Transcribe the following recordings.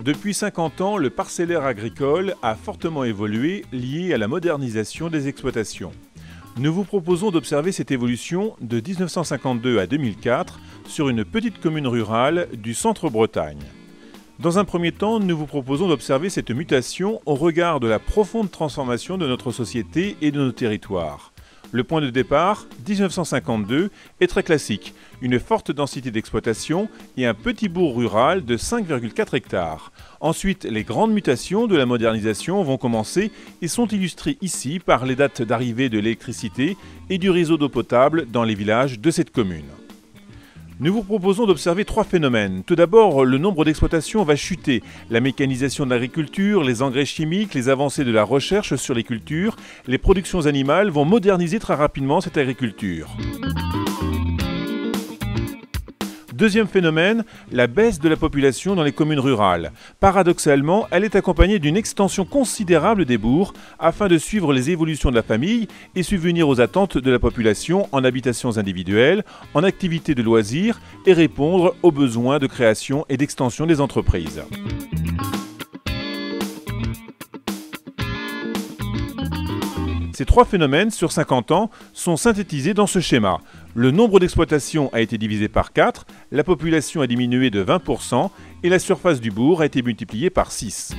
Depuis 50 ans, le parcellaire agricole a fortement évolué, lié à la modernisation des exploitations. Nous vous proposons d'observer cette évolution de 1952 à 2004 sur une petite commune rurale du centre-Bretagne. Dans un premier temps, nous vous proposons d'observer cette mutation au regard de la profonde transformation de notre société et de nos territoires. Le point de départ, 1952, est très classique. Une forte densité d'exploitation et un petit bourg rural de 5,4 hectares. Ensuite, les grandes mutations de la modernisation vont commencer et sont illustrées ici par les dates d'arrivée de l'électricité et du réseau d'eau potable dans les villages de cette commune. Nous vous proposons d'observer trois phénomènes. Tout d'abord, le nombre d'exploitations va chuter. La mécanisation de l'agriculture, les engrais chimiques, les avancées de la recherche sur les cultures, les productions animales vont moderniser très rapidement cette agriculture. Deuxième phénomène, la baisse de la population dans les communes rurales. Paradoxalement, elle est accompagnée d'une extension considérable des bourgs afin de suivre les évolutions de la famille et subvenir aux attentes de la population en habitations individuelles, en activités de loisirs et répondre aux besoins de création et d'extension des entreprises. Ces trois phénomènes, sur 50 ans, sont synthétisés dans ce schéma. Le nombre d'exploitations a été divisé par 4, la population a diminué de 20% et la surface du bourg a été multipliée par 6.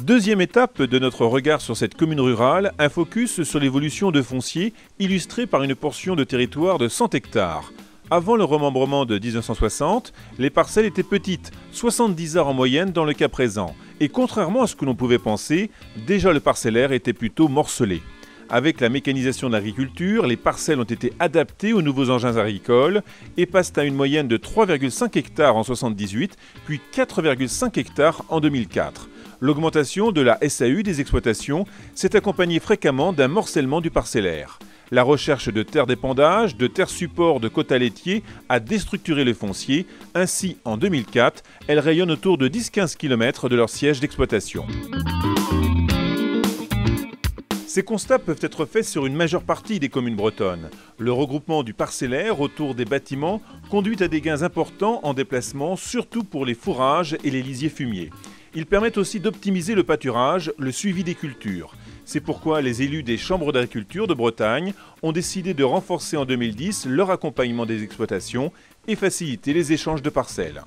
Deuxième étape de notre regard sur cette commune rurale, un focus sur l'évolution de foncier illustré par une portion de territoire de 100 hectares. Avant le remembrement de 1960, les parcelles étaient petites, 70 arts en moyenne dans le cas présent. Et contrairement à ce que l'on pouvait penser, déjà le parcellaire était plutôt morcelé. Avec la mécanisation de l'agriculture, les parcelles ont été adaptées aux nouveaux engins agricoles et passent à une moyenne de 3,5 hectares en 1978, puis 4,5 hectares en 2004. L'augmentation de la SAU des exploitations s'est accompagnée fréquemment d'un morcellement du parcellaire. La recherche de terres d'épandage, de terres support de quotas laitiers a déstructuré le foncier. Ainsi, en 2004, elles rayonnent autour de 10-15 km de leur siège d'exploitation. Ces constats peuvent être faits sur une majeure partie des communes bretonnes. Le regroupement du parcellaire autour des bâtiments conduit à des gains importants en déplacement, surtout pour les fourrages et les lisiers fumiers. Ils permettent aussi d'optimiser le pâturage, le suivi des cultures. C'est pourquoi les élus des chambres d'agriculture de Bretagne ont décidé de renforcer en 2010 leur accompagnement des exploitations et faciliter les échanges de parcelles.